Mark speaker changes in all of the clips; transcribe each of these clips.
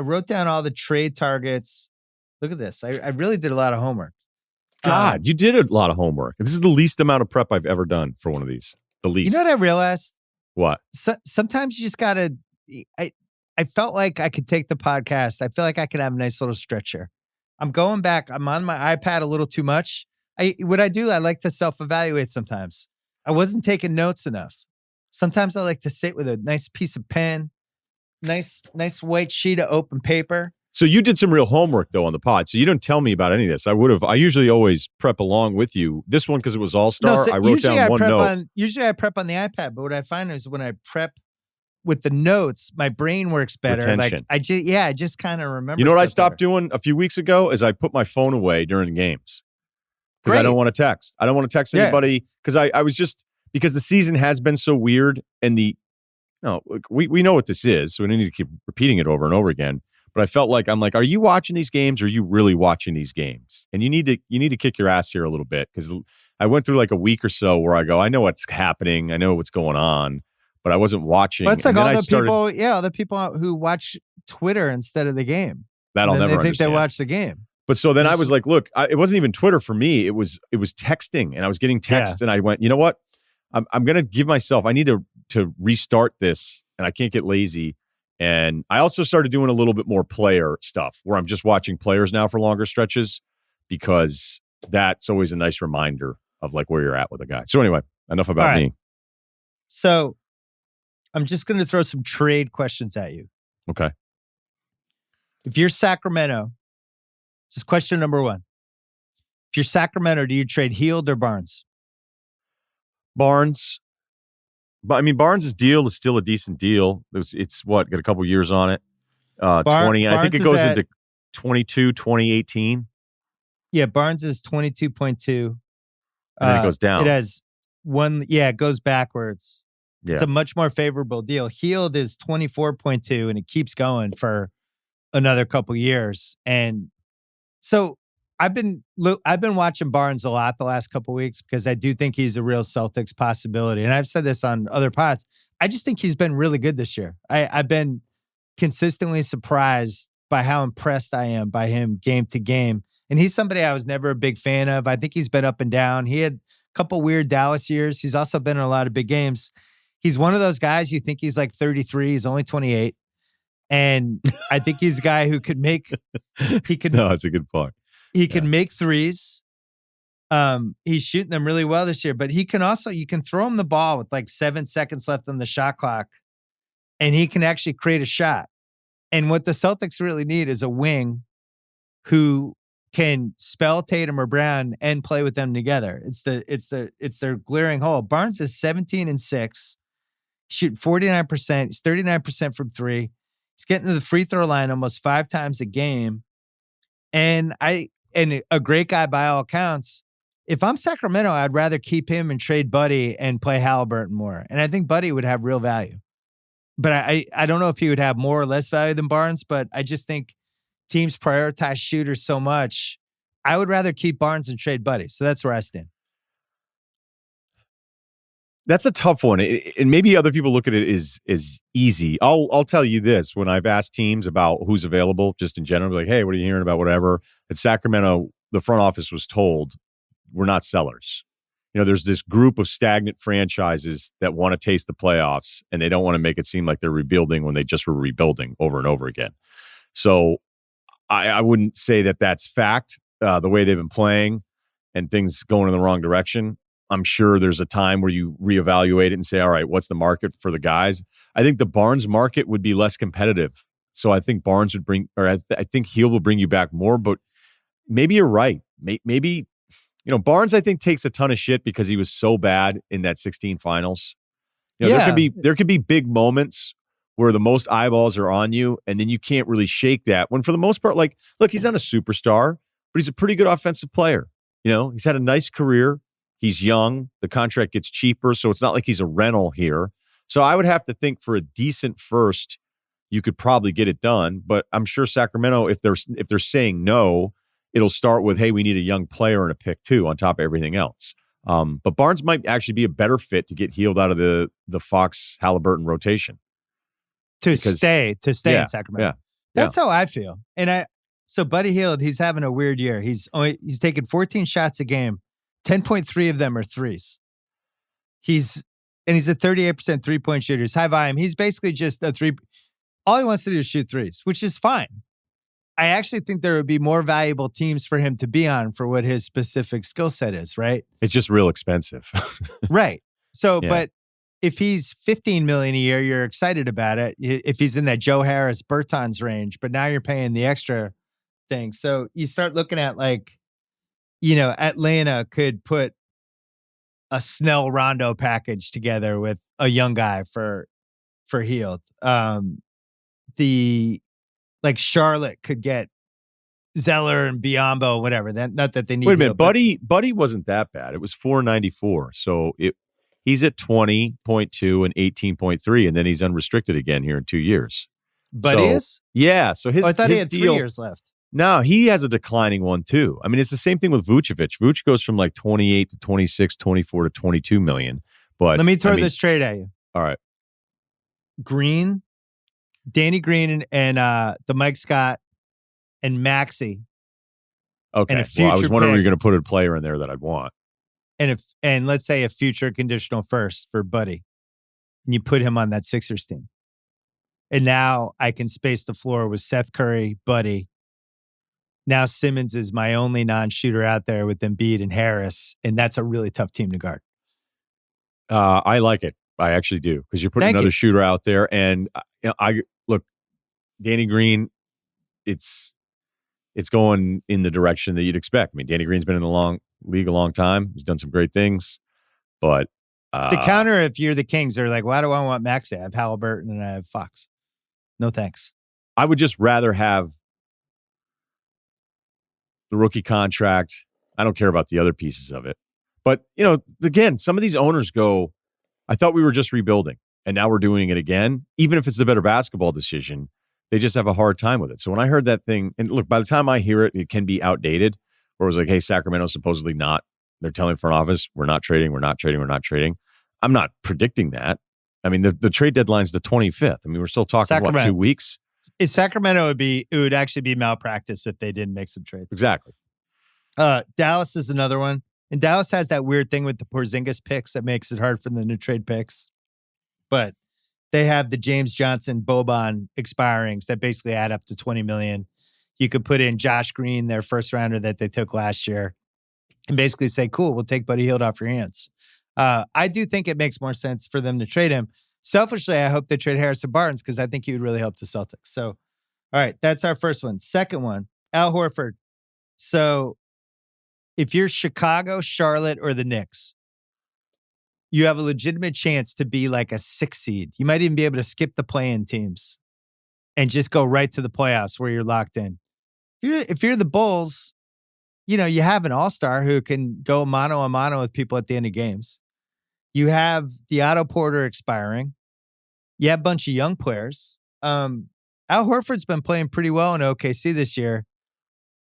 Speaker 1: wrote down all the trade targets. Look at this. I really did a lot of homework.
Speaker 2: God, you did a lot of homework. This is the least amount of prep I've ever done for one of these. The least.
Speaker 1: You know what I realized?
Speaker 2: What?
Speaker 1: Sometimes you just gotta. I felt like I could take the podcast. I feel like I could have a nice little stretch here. I'm going back. I'm on my iPad a little too much. What I do, I like to self-evaluate sometimes. I wasn't taking notes enough. Sometimes I like to sit with a nice piece of pen, nice white sheet of open paper.
Speaker 2: So you did some real homework though on the pod. So you don't tell me about any of this. I usually always prep along with you. This one, because it was All-Star,
Speaker 1: No, so
Speaker 2: I wrote down one note.
Speaker 1: Usually I prep on the iPad, but what I find is when I prep with the notes, my brain works better.
Speaker 2: Retention.
Speaker 1: Like I just kind of remember.
Speaker 2: You know what I stopped doing a few weeks ago is I put my phone away during games. Because I don't want to text. I don't want to text anybody because I was just because the season has been so weird and we know what this is, so we don't need to keep repeating it over and over again. But I felt like I'm like, are you watching these games or are you really watching these games? And you need to kick your ass here a little bit because I went through like a week or so where I go, I know what's happening, I know what's going on, but I wasn't watching.
Speaker 1: But it's like all the people who watch Twitter instead of the game.
Speaker 2: That'll never
Speaker 1: they think
Speaker 2: understand.
Speaker 1: they watch the game.
Speaker 2: But so then I was like, look, it wasn't even Twitter for me. It was texting, and I was getting text, and I went, you know what? I'm going to give myself. I need to restart this, and I can't get lazy. And I also started doing a little bit more player stuff, where I'm just watching players now for longer stretches, because that's always a nice reminder of like where you're at with a guy. So anyway, enough about me.
Speaker 1: So I'm just going to throw some trade questions at you.
Speaker 2: Okay.
Speaker 1: If you're Sacramento. This is question number one. If you're Sacramento, do you trade Hield or Barnes?
Speaker 2: Barnes. But I mean, Barnes' deal is still a decent deal. It's what, got a couple years on it. 20. I think it goes into 22, 2018.
Speaker 1: Yeah, Barnes is 22.2.
Speaker 2: And then it goes down.
Speaker 1: It has one. Yeah, it goes backwards.
Speaker 2: Yeah.
Speaker 1: It's a much more favorable deal. Hield is 24.2, and it keeps going for another couple years. And so I've been watching Barnes a lot the last couple of weeks because I do think he's a real Celtics possibility. And I've said this on other pods. I just think he's been really good this year. I've been consistently surprised by how impressed I am by him game to game. And he's somebody I was never a big fan of. I think he's been up and down. He had a couple weird Dallas years. He's also been in a lot of big games. He's one of those guys you think he's like 33. He's only 28. And I think he's a guy who could make. No,
Speaker 2: that's a good point.
Speaker 1: He can make threes. He's shooting them really well this year, but he can also, you can throw him the ball with like 7 seconds left on the shot clock, and he can actually create a shot. And what the Celtics really need is a wing who can spell Tatum or Brown and play with them together. It's their glaring hole. Barnes is 17-6, shooting 49%. He's 39% from three. He's getting to the free throw line almost 5 times a game. And a great guy by all accounts. If I'm Sacramento, I'd rather keep him and trade Buddy and play Halliburton more. And I think Buddy would have real value. But I don't know if he would have more or less value than Barnes, but I just think teams prioritize shooters so much. I would rather keep Barnes and trade Buddy. So that's where I stand.
Speaker 2: That's a tough one. And maybe other people look at it as easy. I'll tell you this. When I've asked teams about who's available, just in general, like, hey, what are you hearing about whatever? At Sacramento, the front office was told, we're not sellers. There's this group of stagnant franchises that want to taste the playoffs, and they don't want to make it seem like they're rebuilding when they just were rebuilding over and over again. So I wouldn't say that that's fact, the way they've been playing and things going in the wrong direction. I'm sure there's a time where you reevaluate it and say, all right, what's the market for the guys? I think the Barnes market would be less competitive. So I think Barnes would bring, or I think Hield will bring you back more, but maybe you're right. Maybe, Barnes, I think, takes a ton of shit because he was so bad in that 16 finals. There could be big moments where the most eyeballs are on you, and then you can't really shake that. When for the most part, like, look, he's not a superstar, but he's a pretty good offensive player. He's had a nice career. He's young. The contract gets cheaper, so it's not like he's a rental here. So I would have to think for a decent first, you could probably get it done. But I'm sure Sacramento, if they're saying no, it'll start with, hey, we need a young player and a pick too, on top of everything else. But Barnes might actually be a better fit to get Hield out of the Fox Halliburton rotation
Speaker 1: to stay in Sacramento.
Speaker 2: Yeah.
Speaker 1: That's how I feel. So Buddy Hield, he's having a weird year. He's taking 14 shots a game. 10.3 of them are threes. He's a 38% three-point shooter. He's high volume. He's basically just all he wants to do is shoot threes, which is fine. I actually think there would be more valuable teams for him to be on for what his specific skill set is, right?
Speaker 2: It's just real expensive.
Speaker 1: Right. So, but if he's $15 million a year, you're excited about it. If he's in that Joe Harris, Bertans range, but now you're paying the extra thing. So you start looking at Atlanta could put a Snell Rondo package together with a young guy for Hield. Charlotte could get Zeller and Biyombo, whatever. Not that they need.
Speaker 2: Wait a minute, Buddy wasn't that bad. It was 494. So he's at 20.2 and 18.3, and then he's unrestricted again here in 2 years.
Speaker 1: Buddy is?
Speaker 2: Yeah. So
Speaker 1: I thought he had 3 years left.
Speaker 2: No, he has a declining one too. I mean, it's the same thing with Vucevic. Vuce goes from 28 to 26, 24 to 22 million. But
Speaker 1: let me throw this trade at you.
Speaker 2: All right.
Speaker 1: Danny Green and the Mike Scott and Maxey.
Speaker 2: Okay. I was wondering if you're going to put a player in there that I'd want.
Speaker 1: And let's say a future conditional first for Buddy. And you put him on that Sixers team. And now I can space the floor with Seth Curry, Buddy. Now Simmons is my only non-shooter out there with Embiid and Harris, and that's a really tough team to guard.
Speaker 2: I like it. I actually do, because you're putting another shooter out there, and I look, Danny Green. It's going in the direction that you'd expect. I mean, Danny Green's been in the league a long time. He's done some great things, but
Speaker 1: the counter, if you're the Kings, they're like, why do I want Maxey? I have Halliburton and I have Fox. No thanks.
Speaker 2: I would just rather have the rookie contract. I don't care about the other pieces of it. But, again, some of these owners go, I thought we were just rebuilding, and now we're doing it again. Even if it's a better basketball decision, they just have a hard time with it. So when I heard that thing, and look, by the time I hear it, it can be outdated, where it was like, hey, Sacramento's supposedly not. They're telling front office, we're not trading. I'm not predicting that. I mean, the trade deadline's the 25th. I mean, we're still talking, 2 weeks?
Speaker 1: If Sacramento it would actually be malpractice if they didn't make some trades.
Speaker 2: Exactly.
Speaker 1: Dallas is another one. And Dallas has that weird thing with the Porzingis picks that makes it hard for them to trade picks. But they have the James Johnson Boban expirings that basically add up to $20 million. You could put in Josh Green, their first rounder that they took last year, and basically say, cool, we'll take Buddy Hield off your hands. I do think it makes more sense for them to trade him. Selfishly, I hope they trade Harrison Barnes because I think he would really help the Celtics. So, all right, that's our first one. Second one, Al Horford. So, if you're Chicago, Charlotte, or the Knicks, you have a legitimate chance to be like a 6 seed. You might even be able to skip the play-in teams and just go right to the playoffs where you're locked in. If you're the Bulls, you have an all-star who can go mano-a-mano with people at the end of games. You have the Otto Porter expiring. You have a bunch of young players. Al Horford's been playing pretty well in OKC this year.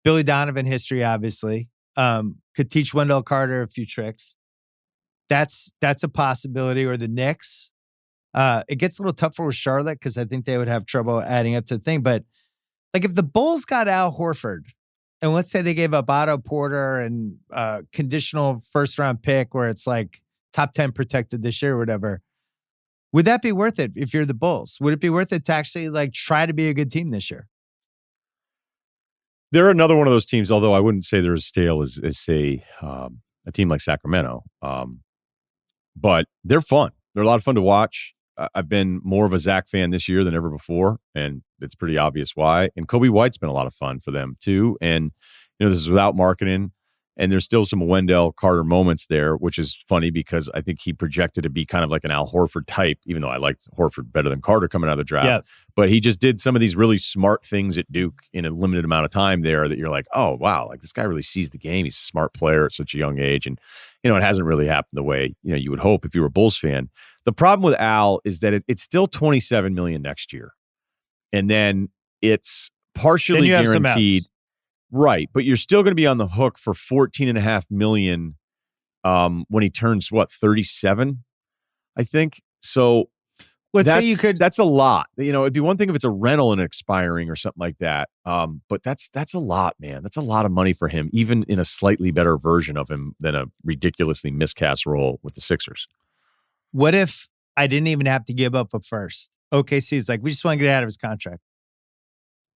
Speaker 1: Billy Donovan history, obviously. Could teach Wendell Carter a few tricks. That's a possibility. Or the Knicks. It gets a little tougher with Charlotte because I think they would have trouble adding up to the thing. But if the Bulls got Al Horford, and let's say they gave up Otto Porter and conditional first-round pick where it's like top 10 protected this year or whatever, would that be worth it if you're the Bulls? Would it be worth it to actually try to be a good team this year?
Speaker 2: They're another one of those teams, although I wouldn't say they're as stale as say, a team like Sacramento. But they're fun. They're a lot of fun to watch. I've been more of a Zach fan this year than ever before, and it's pretty obvious why. And Kobe White's been a lot of fun for them too. And this is without marketing. And there's still some Wendell Carter moments there, which is funny because I think he projected to be kind of like an Al Horford type, even though I liked Horford better than Carter coming out of the draft. Yeah. But he just did some of these really smart things at Duke in a limited amount of time there that you're like, oh, wow, this guy really sees the game. He's a smart player at such a young age. And, it hasn't really happened the way, you would hope if you were a Bulls fan. The problem with Al is that it's still $27 million next year. And then it's partially guaranteed. Right, but you're still going to be on the hook for $14.5 million when he turns 37, I think. So,
Speaker 1: Let's say you could.
Speaker 2: That's a lot. It'd be one thing if it's a rental and expiring or something like that. But that's a lot, man. That's a lot of money for him, even in a slightly better version of him than a ridiculously miscast role with the Sixers.
Speaker 1: What if I didn't even have to give up a first? OKC's like, we just want to get out of his contract.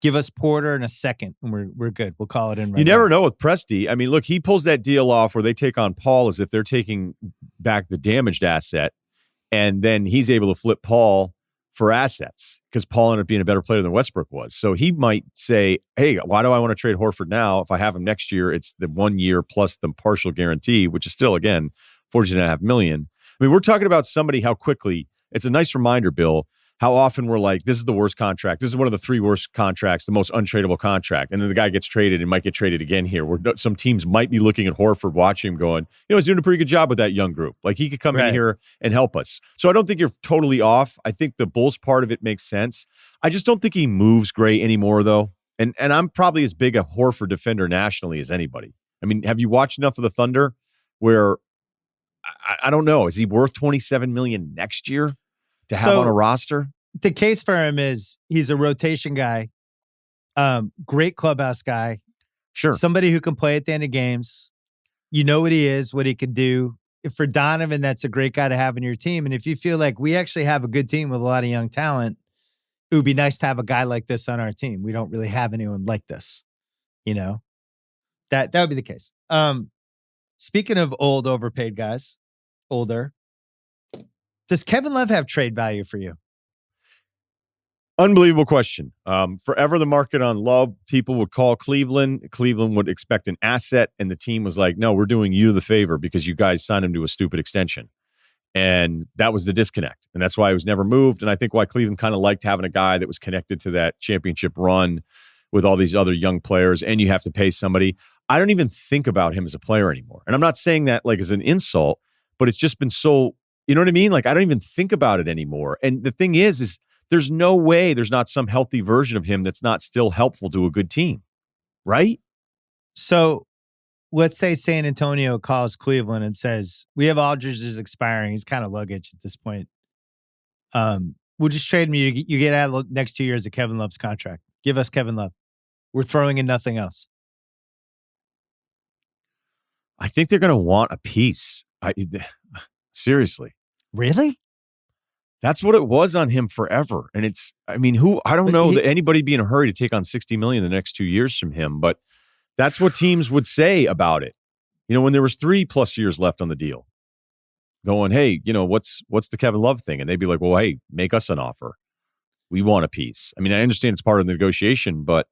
Speaker 1: Give us Porter in a second, and we're good. We'll call it in.
Speaker 2: You never know with Presti. I mean, look, he pulls that deal off where they take on Paul as if they're taking back the damaged asset, and then he's able to flip Paul for assets because Paul ended up being a better player than Westbrook was. So he might say, hey, why do I want to trade Horford now? If I have him next year, it's the 1 year plus the partial guarantee, which is still, again, $14.5 million. I mean, we're talking about somebody how quickly. It's a nice reminder, Bill, how often we're like, this is the worst contract. This is one of the 3 worst contracts, the most untradeable contract. And then the guy gets traded and might get traded again here. Where some teams might be looking at Horford, watching him going, he's doing a pretty good job with that young group. Like he could come in here and help us. So I don't think you're totally off. I think the Bulls part of it makes sense. I just don't think he moves great anymore, though. And I'm probably as big a Horford defender nationally as anybody. I mean, have you watched enough of the Thunder where I don't know, is he worth $27 million next year to have on a roster?
Speaker 1: The case for him is he's a rotation guy, great clubhouse guy.
Speaker 2: Sure.
Speaker 1: Somebody who can play at the end of games. You know what he is, what he can do. If for Donovan, that's a great guy to have in your team. And if you feel like we actually have a good team with a lot of young talent, it would be nice to have a guy like this on our team. We don't really have anyone like this. That would be the case. Speaking of old, overpaid guys, older, does Kevin Love have trade value for you?
Speaker 2: Unbelievable question. Forever the market on Love, people would call Cleveland. Cleveland would expect an asset, and the team was like, no, we're doing you the favor because you guys signed him to a stupid extension. And that was the disconnect. And that's why he was never moved. And I think why Cleveland kind of liked having a guy that was connected to that championship run with all these other young players, and you have to pay somebody. I don't even think about him as a player anymore. And I'm not saying that like as an insult, but it's just been so, you know what I mean? Like I don't even think about it anymore. And the thing is there's no way there's not some healthy version of him that's not still helpful to a good team, right?
Speaker 1: So let's say San Antonio calls Cleveland and says, we have Aldridge's expiring. He's kind of luggage at this point. We'll just trade him. You get out of the next 2 years of Kevin Love's contract. Give us Kevin Love. We're throwing in nothing else.
Speaker 2: I think they're going to want a piece. Seriously.
Speaker 1: Really?
Speaker 2: That's what it was on him forever. And I don't know that anybody be in a hurry to take on $60 million the next 2 years from him, but that's what teams would say about it. When there was 3+ years left on the deal going, hey, what's the Kevin Love thing? And they'd be like, well, hey, make us an offer. We want a piece. I mean, I understand it's part of the negotiation, but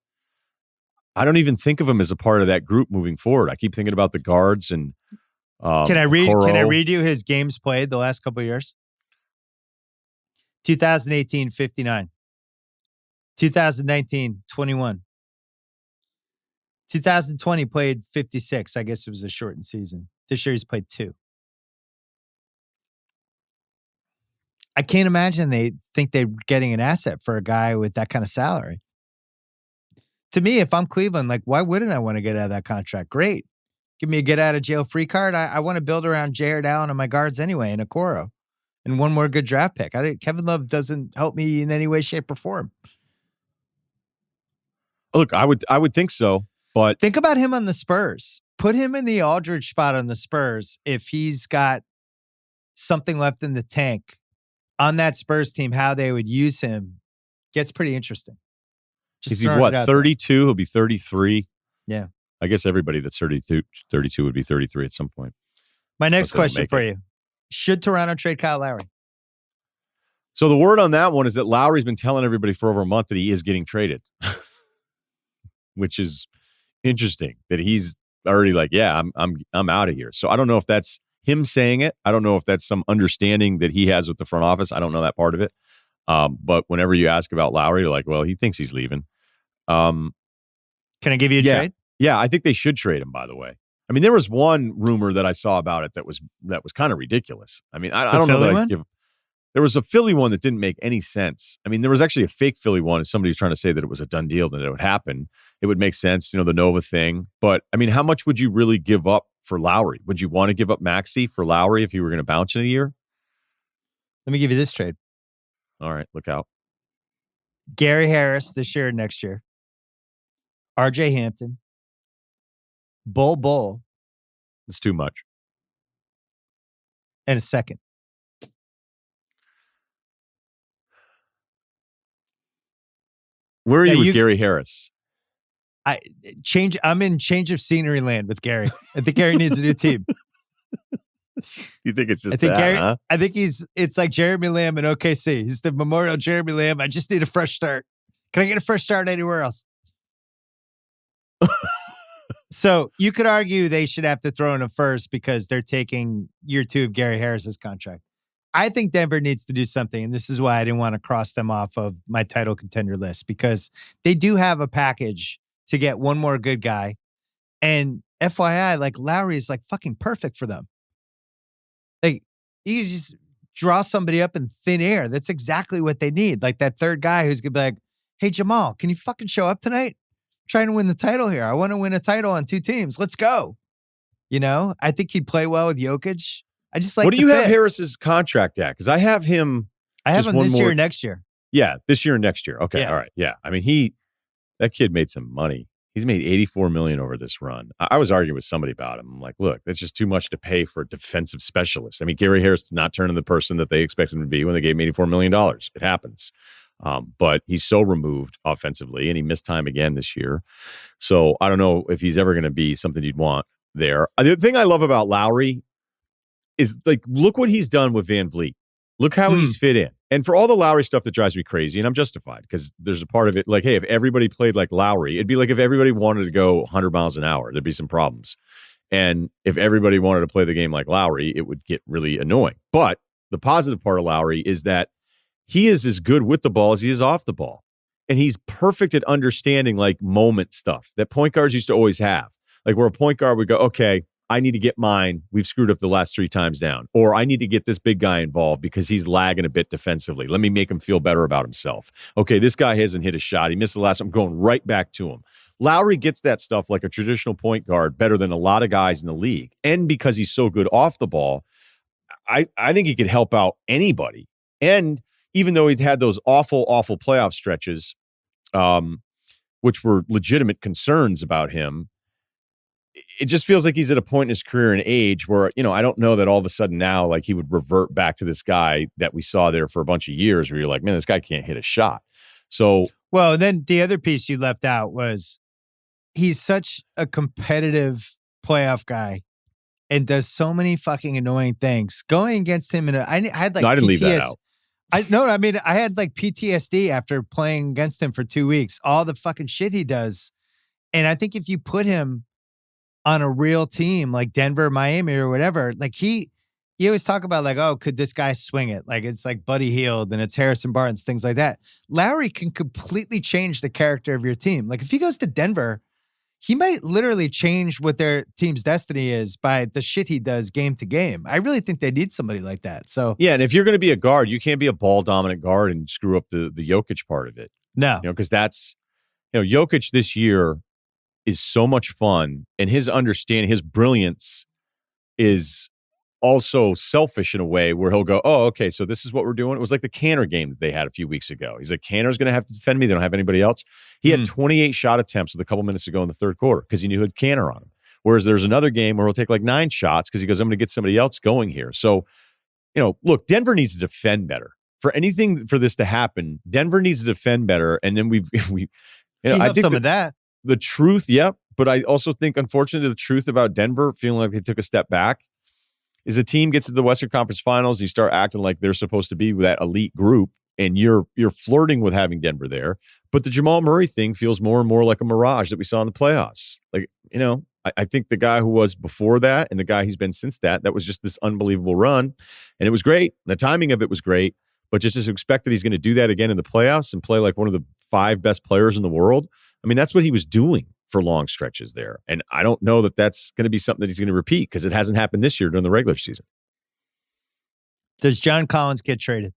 Speaker 2: I don't even think of him as a part of that group moving forward. I keep thinking about the guards and
Speaker 1: Can I read you his games played the last couple of years? 2018, 59. 2019, 21. 2020 played 56. I guess it was a shortened season. This year he's played 2. I can't imagine they think they're getting an asset for a guy with that kind of salary. To me, if I'm Cleveland, like, why wouldn't I want to get out of that contract? Great. Give me a get out of jail free card. I want to build around Jared Allen and my guards anyway, and Okoro, and one more good draft pick. Kevin Love doesn't help me in any way, shape, or form.
Speaker 2: Look, I would think so, but
Speaker 1: think about him on the Spurs. Put him in the Aldridge spot on the Spurs if he's got something left in the tank on that Spurs team. How they would use him gets pretty interesting.
Speaker 2: Is he what, 32? He'll be 33.
Speaker 1: Yeah.
Speaker 2: I guess everybody that's 32 would be 33 at some point.
Speaker 1: My next question for you. Should Toronto trade Kyle Lowry?
Speaker 2: So the word on that one is that Lowry's been telling everybody for over a month that he is getting traded, which is interesting that he's already like, yeah, I'm out of here. So I don't know if that's him saying it. I don't know if that's some understanding that he has with the front office. I don't know that part of it. But whenever you ask about Lowry, you're like, well, he thinks he's leaving.
Speaker 1: Can I give you a trade?
Speaker 2: Yeah, I think they should trade him, by the way. I mean, there was one rumor that I saw about it that was kind of ridiculous. I mean, I don't know that I'd give. There was a Philly one that didn't make any sense. I mean, there was actually a fake Philly one. Somebody was trying to say that it was a done deal, that it would happen. It would make sense, the Nova thing. But, I mean, how much would you really give up for Lowry? Would you want to give up Maxey for Lowry if you were going to bounce in a year?
Speaker 1: Let me give you this trade.
Speaker 2: All right, look out.
Speaker 1: Gary Harris this year and next year. RJ Hampton. Bull.
Speaker 2: It's too much.
Speaker 1: And a second.
Speaker 2: Where are you with Gary Harris?
Speaker 1: I'm in change of scenery land with Gary. I think Gary needs a new team.
Speaker 2: You think it's just
Speaker 1: I think it's like Jeremy Lamb in OKC. He's the Memorial Jeremy Lamb. I just need a fresh start. Can I get a fresh start anywhere else? So you could argue they should have to throw in a first because they're taking year 2 of Gary Harris's contract. I think Denver needs to do something, and this is why I didn't want to cross them off of my title contender list, because they do have a package to get one more good guy. And FYI, like Lowry is like fucking perfect for them. Like you just draw somebody up in thin air. That's exactly what they need. Like that third guy who's gonna be like, hey Jamal, can you fucking show up tonight? I'm trying to win the title here. I want to win a title on 2 teams. Let's go. You know, I think he'd play well with Jokic. I just like.
Speaker 2: What do you have Harris's contract at? Because I have him.
Speaker 1: I have him this year, next year.
Speaker 2: Yeah, this year and next year. Okay,
Speaker 1: yeah.
Speaker 2: All right. Yeah, I mean that kid made some money. He's made $84 million over this run. I was arguing with somebody about him. I'm like, look, that's just too much to pay for a defensive specialist. I mean, Gary Harris did not turn into the person that they expected him to be when they gave him $84 million. It happens. But he's so removed offensively, and he missed time again this year. So I don't know if he's ever going to be something you'd want there. The thing I love about Lowry is, like, look what he's done with Van Vliet. Look how he's fit in. And for all the Lowry stuff that drives me crazy, and I'm justified, because there's a part of it, like, hey, if everybody played like Lowry, it'd be like if everybody wanted to go 100 miles an hour, there'd be some problems. And if everybody wanted to play the game like Lowry, it would get really annoying. But the positive part of Lowry is that he is as good with the ball as he is off the ball. And he's perfect at understanding, like, moment stuff that point guards used to always have. Like, where a point guard would go, okay, I need to get mine. We've screwed up the last 3 times down. Or I need to get this big guy involved because he's lagging a bit defensively. Let me make him feel better about himself. Okay, this guy hasn't hit a shot. He missed the last one. I'm going right back to him. Lowry gets that stuff like a traditional point guard better than a lot of guys in the league. And because he's so good off the ball, I think he could help out anybody. And even though he'd had those awful playoff stretches, which were legitimate concerns about him, it just feels like he's at a point in his career and age where, you know, I don't know that all of a sudden now, like, he would revert back to this guy that we saw there for a bunch of years where you're like, man, this guy can't hit a shot. So,
Speaker 1: well, then the other piece you left out was he's such a competitive playoff guy and does so many fucking annoying things. Going against him I had like,
Speaker 2: no, I didn't leave that out.
Speaker 1: I had like PTSD after playing against him for 2 weeks, all the fucking shit he does. And I think if you put him on a real team like Denver, Miami, or whatever, like you always talk about, like, oh, could this guy swing it? Like, it's like Buddy Hield and it's Harrison Barnes, things like that. Lowry can completely change the character of your team. Like, if he goes to Denver, he might literally change what their team's destiny is by the shit he does game to game. I really think they need somebody like that. So
Speaker 2: yeah, and if you're going to be a guard, you can't be a ball dominant guard and screw up the Jokic part of it.
Speaker 1: No,
Speaker 2: because that's, Jokic this year is so much fun, and his understanding, his brilliance is also selfish in a way where he'll go, oh, okay, so this is what we're doing. It was like the Canner game that they had a few weeks ago. He's like, Canner's going to have to defend me. They don't have anybody else. He had 28 shot attempts with a couple minutes to go in the third quarter because he knew he had Canner on him. Whereas there's another game where he'll take like 9 shots because he goes, I'm going to get somebody else going here. So, look, Denver needs to defend better. For anything for this to happen, Denver needs to defend better. And then
Speaker 1: I think some of that.
Speaker 2: The truth, yep. But I also think, unfortunately, the truth about Denver feeling like they took a step back is a team gets to the Western Conference Finals, you start acting like they're supposed to be with that elite group, and you're flirting with having Denver there. But the Jamal Murray thing feels more and more like a mirage that we saw in the playoffs. Like, I think the guy who was before that and the guy he's been since that was just this unbelievable run. And it was great. The timing of it was great. But just to expect that he's going to do that again in the playoffs and play like one of the 5 best players in the world, I mean, that's what he was doing for long stretches there. And I don't know that that's going to be something that he's going to repeat because it hasn't happened this year during the regular season.
Speaker 1: Does John Collins get traded?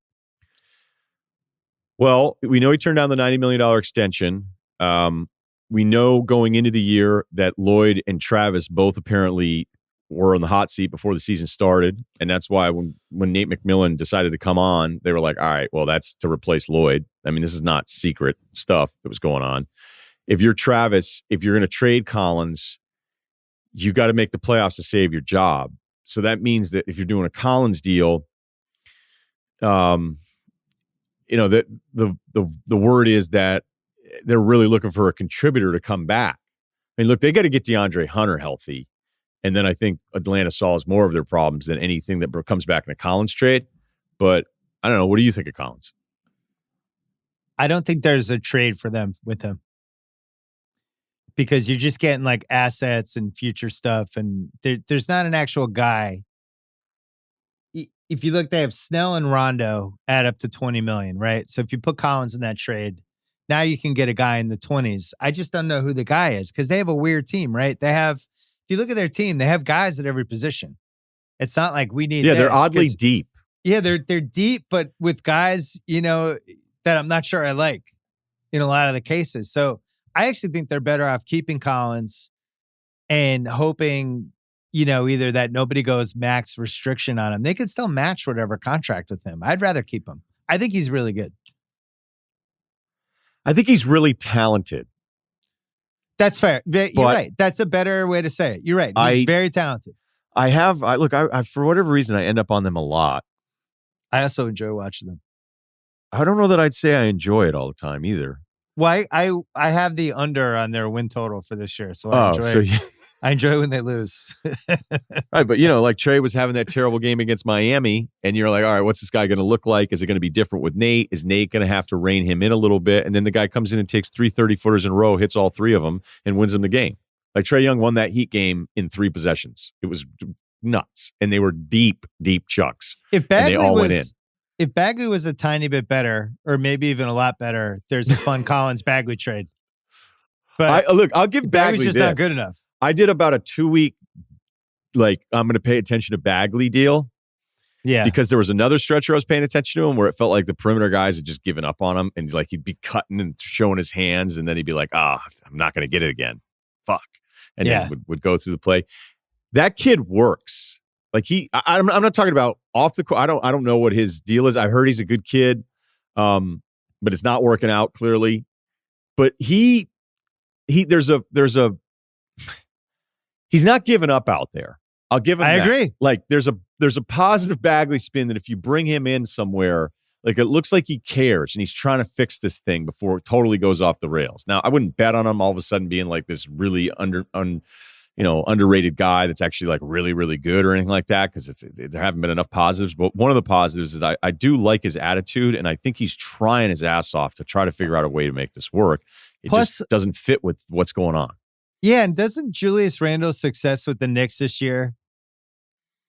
Speaker 2: Well, we know he turned down the $90 million extension. We know going into the year that Lloyd and Travis both apparently were on the hot seat before the season started. And that's why when Nate McMillan decided to come on, they were like, all right, well, that's to replace Lloyd. I mean, this is not secret stuff that was going on. If you're Travis, if you're going to trade Collins, you got to make the playoffs to save your job. So that means that if you're doing a Collins deal, that the word is that they're really looking for a contributor to come back. I mean, look, they got to get DeAndre Hunter healthy. And then I think Atlanta solves more of their problems than anything that comes back in a Collins trade. But I don't know. What do you think of Collins?
Speaker 1: I don't think there's a trade for them with him. Because you're just getting like assets and future stuff. And there's not an actual guy. If you look, they have Snell and Rondo add up to $20 million, right? So if you put Collins in that trade, now you can get a guy in the 20s. I just don't know who the guy is because they have a weird team, right? They have, if you look at their team, they have guys at every position. It's not like we need.
Speaker 2: Yeah, they're oddly deep.
Speaker 1: Yeah, they're deep, but with guys, that I'm not sure I like in a lot of the cases. So I actually think they're better off keeping Collins and hoping, either that nobody goes max restriction on him. They could still match whatever contract with him. I'd rather keep him. I think he's really good.
Speaker 2: I think he's really talented.
Speaker 1: That's fair. You're right. That's a better way to say it. You're right. He's very talented.
Speaker 2: I for whatever reason, I end up on them a lot.
Speaker 1: I also enjoy watching them.
Speaker 2: I don't know that I'd say I enjoy it all the time either.
Speaker 1: Well, I have the under on their win total for this year, so I enjoy when they lose.
Speaker 2: Right, but like Trey was having that terrible game against Miami, and you're like, all right, what's this guy going to look like? Is it going to be different with Nate? Is Nate going to have to rein him in a little bit? And then the guy comes in and takes 3 30-footers in a row, hits all 3 of them, and wins them the game. Like Trae Young won that Heat game in 3 possessions. It was nuts, and they were deep chucks.
Speaker 1: And
Speaker 2: they all went in.
Speaker 1: If Bagley was a tiny bit better, or maybe even a lot better, there's a fun Collins Bagley trade. But
Speaker 2: I'll give Bagley
Speaker 1: just
Speaker 2: this.
Speaker 1: Not good enough.
Speaker 2: I did about a 2-week, I'm going to pay attention to Bagley deal.
Speaker 1: Yeah.
Speaker 2: Because there was another stretcher I was paying attention to him where it felt like the perimeter guys had just given up on him, and he'd be cutting and showing his hands, and then he'd be like, I'm not going to get it again. Fuck. And then would go through the play. That kid works. Like I'm not talking about off the court. I don't know what his deal is. I've heard he's a good kid, but it's not working out clearly. But he's not giving up out there. I'll give him. I
Speaker 1: agree.
Speaker 2: Like there's a positive Bagley spin that if you bring him in somewhere, like it looks like he cares and he's trying to fix this thing before it totally goes off the rails. Now I wouldn't bet on him all of a sudden being like this really underrated guy that's actually like really, really good or anything like that, because there haven't been enough positives. But one of the positives is that I do like his attitude, and I think he's trying his ass off to try to figure out a way to make this work. It just doesn't fit with what's going on.
Speaker 1: Yeah, and doesn't Julius Randle's success with the Knicks this year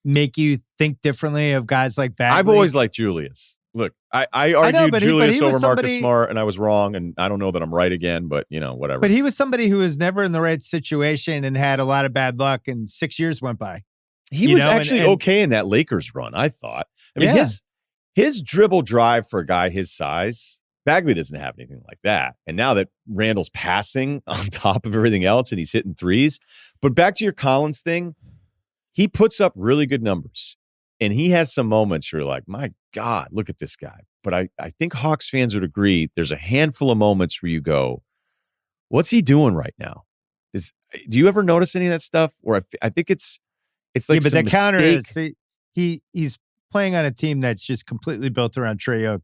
Speaker 1: make you think differently of guys like Bagley?
Speaker 2: I've always liked Julius. Look, I argued Julius over Marcus Smart, and I was wrong, and I don't know that I'm right again, but whatever.
Speaker 1: But he was somebody who was never in the right situation and had a lot of bad luck, and 6 years went by.
Speaker 2: He was actually okay in that Lakers run, I thought. I mean, his dribble drive for a guy his size, Bagley doesn't have anything like that. And now that Randle's passing on top of everything else and he's hitting threes. But back to your Collins thing, he puts up really good numbers. And he has some moments where you're like, my God, look at this guy. But I think Hawks fans would agree there's a handful of moments where you go, what's he doing right now? Do you ever notice any of that stuff? Or I think it's like
Speaker 1: but the
Speaker 2: mistake.
Speaker 1: counter is he's playing on a team that's just completely built around Trae Young,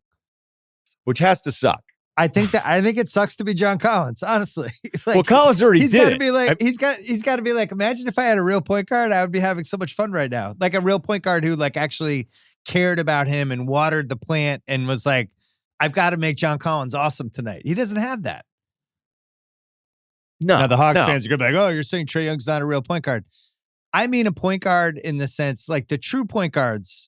Speaker 2: which has to suck.
Speaker 1: I think it sucks to be John Collins, honestly.
Speaker 2: Well, Collins already did it.
Speaker 1: He's got to be like, imagine if I had a real point guard, I would be having so much fun right now. Like a real point guard who like actually cared about him and watered the plant and was like, I've got to make John Collins awesome tonight. He doesn't have that.
Speaker 2: No.
Speaker 1: Now the Hawks fans are going to be like, oh, you're saying Trae Young's not a real point guard. I mean a point guard in the sense like the true point guards.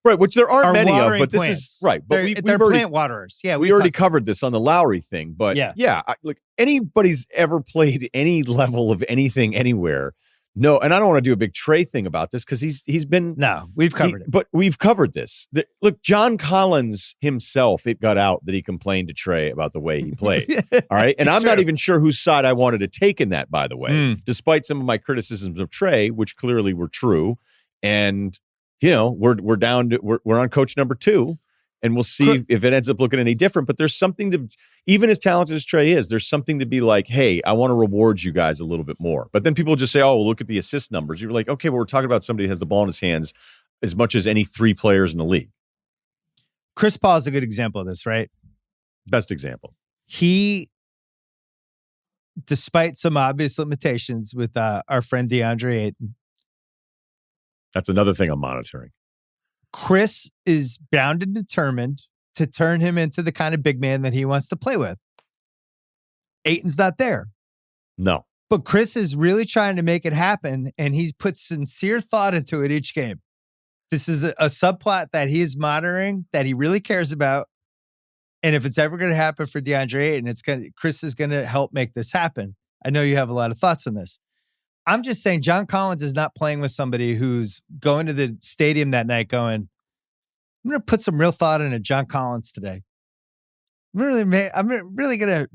Speaker 2: Right, which there aren't many of, but
Speaker 1: plants.
Speaker 2: This is right. But
Speaker 1: they're plant waterers. Yeah,
Speaker 2: we already covered this on the Lowry thing. But look, anybody's ever played any level of anything anywhere No, and I don't want to do a big Trey thing about this because he's been
Speaker 1: we've covered it.
Speaker 2: But we've covered this. Look, John Collins himself, it got out that he complained to Trey about the way he played. All right. And I'm not even sure whose side I wanted to take in that, by the way, despite some of my criticisms of Trey, which clearly were true. And, we're down to we're on coach number 2. And we'll see if it ends up looking any different. But there's something to, even as talented as Trey is, there's something to be like, hey, I want to reward you guys a little bit more. But then people just say, oh, well, look at the assist numbers. You're like, okay, well, we're talking about somebody who has the ball in his hands as much as any 3 players in the league.
Speaker 1: Chris Paul is a good example of this, right?
Speaker 2: Best example.
Speaker 1: He, despite some obvious limitations with our friend DeAndre Ayton.
Speaker 2: That's another thing I'm monitoring.
Speaker 1: Chris is bound and determined to turn him into the kind of big man that he wants to play with. Ayton's not there.
Speaker 2: No.
Speaker 1: But Chris is really trying to make it happen, and he's put sincere thought into it each game. This is a subplot that he is monitoring, that he really cares about. And if it's ever going to happen for DeAndre Ayton, Chris is going to help make this happen. I know you have a lot of thoughts on this. I'm just saying John Collins is not playing with somebody who's going to the stadium that night going, I'm going to put some real thought into John Collins today. I'm really going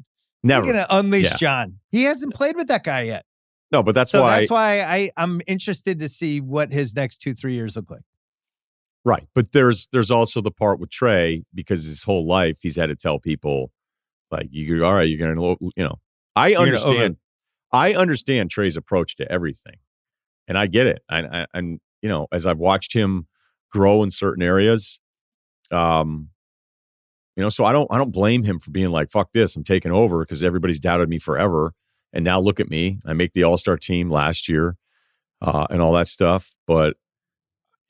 Speaker 1: to unleash John. He hasn't played with that guy yet.
Speaker 2: No, but that's why
Speaker 1: I'm interested to see what his next 2-3 years look like.
Speaker 2: Right. But there's also the part with Trey, because his whole life he's had to tell people, like, all right, you're going to, I understand. I understand Trey's approach to everything, and I get it. And as I've watched him grow in certain areas, so I don't blame him for being like, fuck this, I'm taking over, because everybody's doubted me forever, and now look at me. I make the All-Star team last year, and all that stuff. But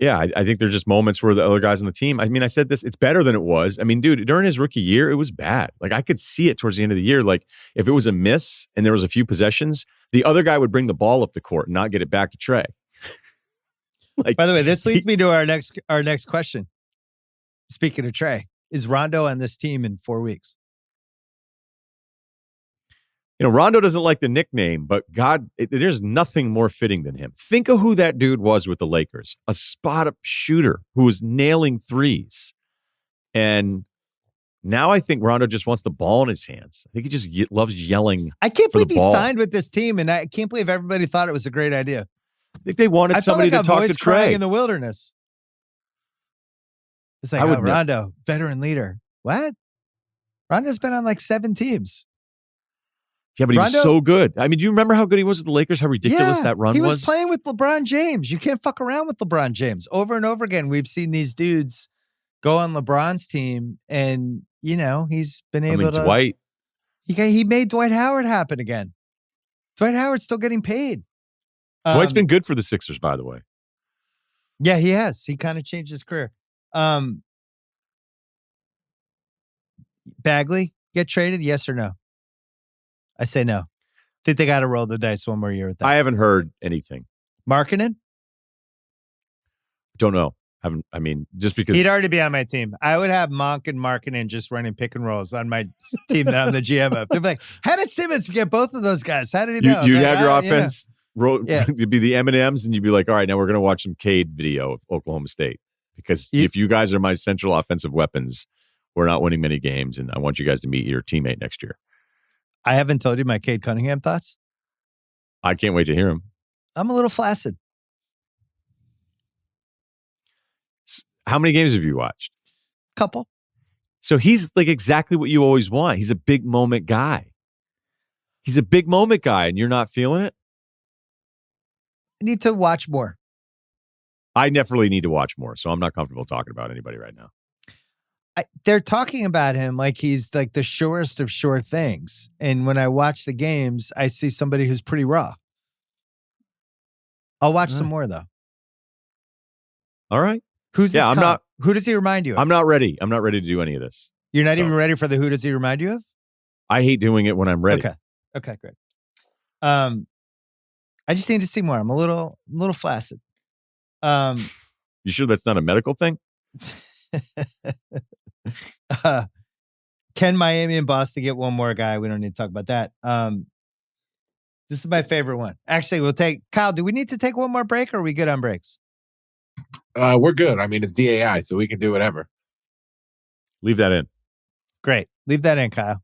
Speaker 2: yeah, I think there's just moments where the other guys on the team, I mean, I said this, it's better than it was. I mean, dude, during his rookie year, it was bad. Like, I could see it towards the end of the year. Like, if it was a miss and there was a few possessions, the other guy would bring the ball up the court and not get it back to Trey.
Speaker 1: By the way, this leads me to our next question. Speaking of Trey, is Rondo on this team in 4 weeks?
Speaker 2: Rondo doesn't like the nickname, but God, there's nothing more fitting than him. Think of who that dude was with the Lakers. A spot-up shooter who was nailing threes. And now I think Rondo just wants the ball in his hands. I think he just loves yelling.
Speaker 1: I can't believe he signed with this team, and I can't believe everybody thought it was a great idea.
Speaker 2: I think they wanted somebody to talk to Trey.
Speaker 1: In the wilderness. It's like, Rondo, veteran leader. What? Rondo's been on like 7 teams.
Speaker 2: Yeah, but he was so good. I mean, do you remember how good he was with the Lakers? How ridiculous that run was?
Speaker 1: He was playing with LeBron James. You can't fuck around with LeBron James. Over and over again, we've seen these dudes go on LeBron's team, and he's been able to.
Speaker 2: Dwight.
Speaker 1: He made Dwight Howard happen again. Dwight Howard's still getting paid.
Speaker 2: Dwight's been good for the Sixers, by the way.
Speaker 1: Yeah, he has. He kind of changed his career. Bagley get traded? Yes or no? I say no. Think they got to roll the dice one more year with that.
Speaker 2: I haven't heard anything.
Speaker 1: Markkanen?
Speaker 2: Don't know. Just because
Speaker 1: he'd already be on my team. I would have Monk and Markkanen just running pick and rolls on my team that I'm the GM of. They'd be like, how did Simmons get both of those guys? How did he know?
Speaker 2: You have your offense. You'd be the M&Ms, and you'd be like, all right, now we're going to watch some Cade video of Oklahoma State, because if you guys are my central offensive weapons, we're not winning many games, and I want you guys to meet your teammate next year.
Speaker 1: I haven't told you my Cade Cunningham thoughts.
Speaker 2: I can't wait to hear him.
Speaker 1: I'm a little flaccid.
Speaker 2: How many games have you watched?
Speaker 1: Couple.
Speaker 2: So he's like exactly what you always want. He's a big moment guy. And you're not feeling it?
Speaker 1: I need to watch more.
Speaker 2: I definitely need to watch more, so I'm not comfortable talking about anybody right now.
Speaker 1: They're talking about him like he's like the surest of sure things. And when I watch the games, I see somebody who's pretty raw. I'll watch some more, though.
Speaker 2: All right.
Speaker 1: Who does he remind you of?
Speaker 2: I'm not ready. I'm not ready to do any of this.
Speaker 1: You're not even ready for the who does he remind you of?
Speaker 2: I hate doing it when I'm ready.
Speaker 1: Okay, great. I just need to see more. I'm a little flaccid.
Speaker 2: You sure that's not a medical thing?
Speaker 1: Can Miami and Boston get one more guy? We don't need to talk about that. This is my favorite one. Actually, we'll take Kyle. Do we need to take one more break, or are we good on breaks?
Speaker 3: We're good. I mean, it's DAI, so we can do whatever.
Speaker 2: Leave that in.
Speaker 1: Great. Leave that in, Kyle.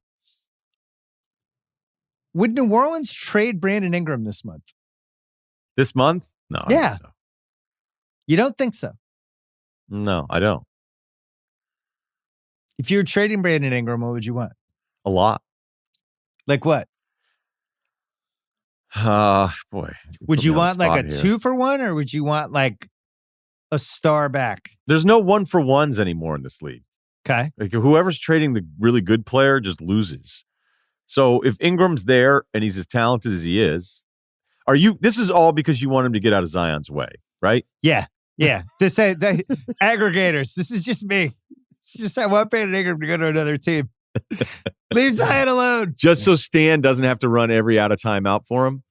Speaker 1: Would New Orleans trade Brandon Ingram this month?
Speaker 2: This month? No. I don't think so.
Speaker 1: You don't think so?
Speaker 2: No, I don't.
Speaker 1: If you were trading Brandon Ingram, what would you want?
Speaker 2: A lot.
Speaker 1: Like what?
Speaker 2: Boy.
Speaker 1: Would you want like a
Speaker 2: here.
Speaker 1: 2-for-1, or would you want like a star back?
Speaker 2: There's no 1-for-1s anymore in this league.
Speaker 1: Okay.
Speaker 2: Like whoever's trading the really good player just loses. So if Ingram's there and he's as talented as he is, this is all because you want him to get out of Zion's way, right?
Speaker 1: Yeah. This aggregators. This is just me. It's just I want Brandon Ingram to go to another team. Leave Zion alone.
Speaker 2: Just so Stan doesn't have to run every out of timeout for him.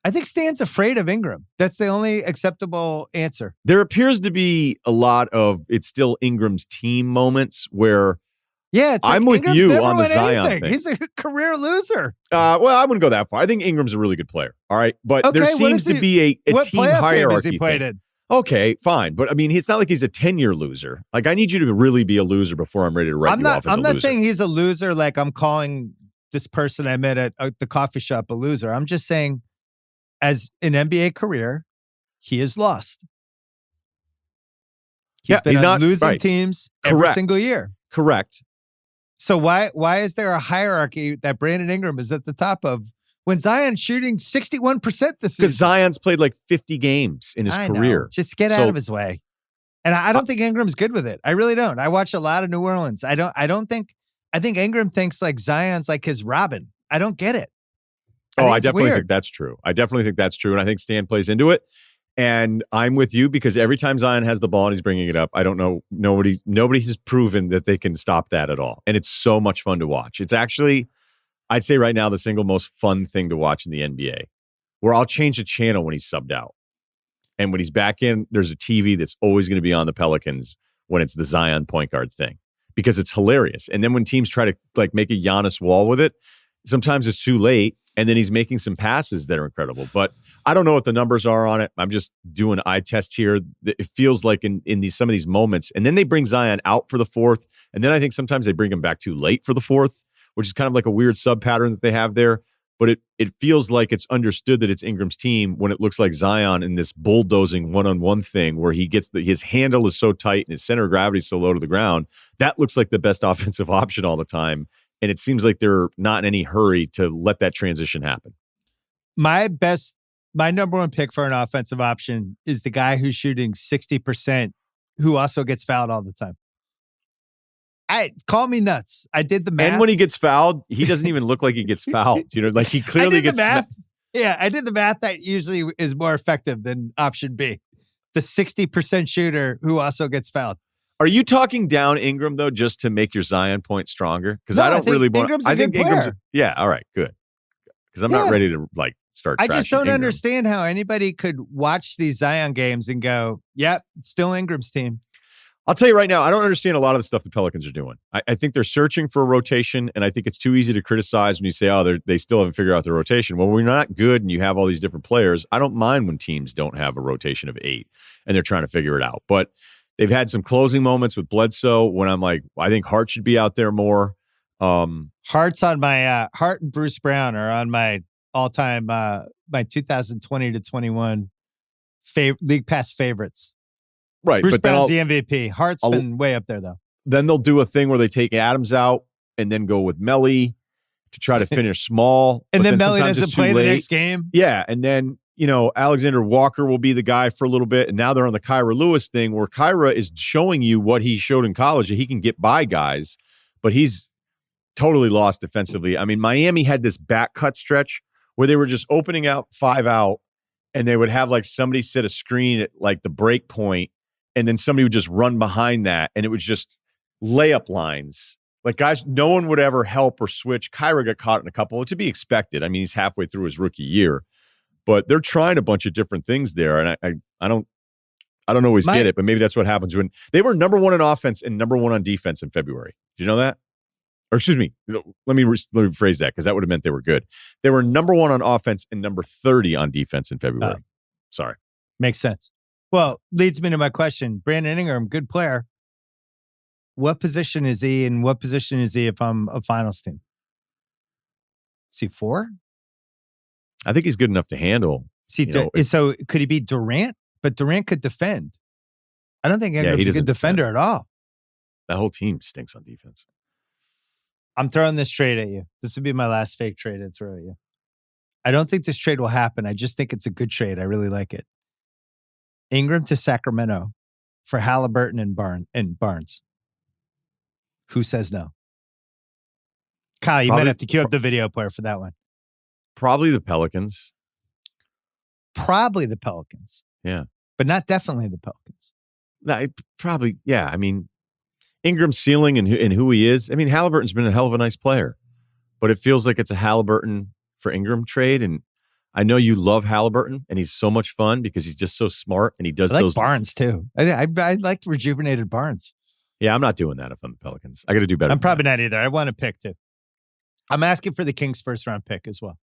Speaker 1: I think Stan's afraid of Ingram. That's the only acceptable answer.
Speaker 2: There appears to be a lot of it's still Ingram's team moments where
Speaker 1: it's like
Speaker 2: I'm with
Speaker 1: Ingram's
Speaker 2: you
Speaker 1: never
Speaker 2: on the
Speaker 1: won
Speaker 2: Zion
Speaker 1: anything.
Speaker 2: thing.
Speaker 1: He's a career loser.
Speaker 2: Well, I wouldn't go that far. I think Ingram's a really good player. All right. But there seems to be a
Speaker 1: what
Speaker 2: team
Speaker 1: playoff
Speaker 2: hierarchy
Speaker 1: game has he played
Speaker 2: thing.
Speaker 1: in?
Speaker 2: Okay, fine. But I mean, it's not like he's a 10-year loser. Like, I need you to really be a loser before I'm ready to write you off as a loser.
Speaker 1: I'm not saying he's a loser like I'm calling this person I met at the coffee shop a loser. I'm just saying as an NBA career, he is lost. He's been on losing teams every single year.
Speaker 2: Correct.
Speaker 1: So why is there a hierarchy that Brandon Ingram is at the top of when Zion's shooting 61% this season?
Speaker 2: Because Zion's played like 50 games in his career.
Speaker 1: Just get out of his way. And I don't think Ingram's good with it. I really don't. I watch a lot of New Orleans. I think Ingram thinks like Zion's like his Robin. I don't get it.
Speaker 2: I definitely think that's true. And I think Stan plays into it. And I'm with you because every time Zion has the ball and he's bringing it up, I don't know. Nobody has proven that they can stop that at all. And it's so much fun to watch. It's actually, I'd say right now, the single most fun thing to watch in the NBA, where I'll change the channel when he's subbed out. And when he's back in, there's a TV that's always going to be on the Pelicans when it's the Zion point guard thing, because it's hilarious. And then when teams try to like make a Giannis wall with it, sometimes it's too late. And then he's making some passes that are incredible. But I don't know what the numbers are on it. I'm just doing eye test here. It feels like in some of these moments. And then they bring Zion out for the fourth. And then I think sometimes they bring him back too late for the fourth, which is kind of like a weird sub pattern that they have there. But it feels like it's understood that it's Ingram's team when it looks like Zion in this bulldozing one-on-one thing where he gets his handle is so tight and his center of gravity is so low to the ground. That looks like the best offensive option all the time. And it seems like they're not in any hurry to let that transition happen.
Speaker 1: My number one pick for an offensive option is the guy who's shooting 60%, who also gets fouled all the time. Call me nuts. I did the math.
Speaker 2: And when he gets fouled, he doesn't even look like he gets fouled. Like he clearly gets
Speaker 1: math. Yeah, I did the math. That usually is more effective than option B. The 60% shooter who also gets fouled.
Speaker 2: Are you talking down Ingram, though, just to make your Zion point stronger? Because I don't really want
Speaker 1: I think Ingram's
Speaker 2: all right, good. Because I'm not ready to start.
Speaker 1: I just don't
Speaker 2: Ingram.
Speaker 1: understand how anybody could watch these Zion games and go, "Yep, it's still Ingram's team."
Speaker 2: I'll tell you right now, I don't understand a lot of the stuff the Pelicans are doing. I think they're searching for a rotation, and I think it's too easy to criticize when you say, "Oh, they still haven't figured out their rotation." Well, we're not good, and you have all these different players. I don't mind when teams don't have a rotation of 8, and they're trying to figure it out, but. They've had some closing moments with Bledsoe when I'm like, I think Hart should be out there more.
Speaker 1: Hart's on my Hart and Bruce Brown are on my all-time my 2020 to 21 league pass favorites.
Speaker 2: Right,
Speaker 1: Bruce
Speaker 2: but
Speaker 1: Brown's the MVP. Hart's been way up there though.
Speaker 2: Then they'll do a thing where they take Adams out and then go with Melly to try to finish small.
Speaker 1: And then Melly doesn't play the next game.
Speaker 2: Yeah, and then Alexander Walker will be the guy for a little bit. And now they're on the Kyra Lewis thing where Kyra is showing you what he showed in college. That he can get by guys, but he's totally lost defensively. I mean, Miami had this back cut stretch where they were just opening out 5 out and they would have like somebody set a screen at like the break point and then somebody would just run behind that. And it was just layup lines. Like guys, no one would ever help or switch. Kyra got caught in a couple, to be expected. I mean, he's halfway through his rookie year. But they're trying a bunch of different things there, and I don't always get it. But maybe that's what happens when they were number 1 in offense and number 1 on defense in February. Do you know that? Or excuse me, let me rephrase that because that would have meant they were good. They were number 1 on offense and number 30 on defense in February. Sorry.
Speaker 1: Makes sense. Well, leads me to my question. Brandon Ingram, good player. What position is he and what position is he if I'm a finals team? Is he 4?
Speaker 2: I think he's good enough to handle.
Speaker 1: So could he be Durant? But Durant could defend. I don't think Ingram's a good defender at all.
Speaker 2: That whole team stinks on defense.
Speaker 1: I'm throwing this trade at you. This would be my last fake trade I'd throw at you. I don't think this trade will happen. I just think it's a good trade. I really like it. Ingram to Sacramento for Halliburton and Barnes. Who says no? Kyle, you might have to queue up the video player for that one.
Speaker 2: Probably the Pelicans.
Speaker 1: Yeah. But not definitely the Pelicans.
Speaker 2: No, probably, yeah. I mean, Ingram's ceiling and who he is. I mean, Halliburton's been a hell of a nice player, but it feels like it's a Halliburton for Ingram trade. And I know you love Halliburton, and he's so much fun because he's just so smart and he does those.
Speaker 1: Barnes too. I liked rejuvenated Barnes.
Speaker 2: Yeah, I'm not doing that if I'm the Pelicans. I got to do better.
Speaker 1: I'm probably not either. I want to pick too. I'm asking for the Kings' first round pick as well.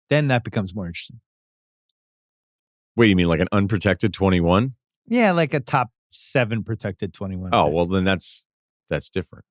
Speaker 1: Then that becomes more interesting.
Speaker 2: Wait, you mean like an unprotected 21?
Speaker 1: Yeah, like a top 7 protected 21.
Speaker 2: Oh, well, then that's different.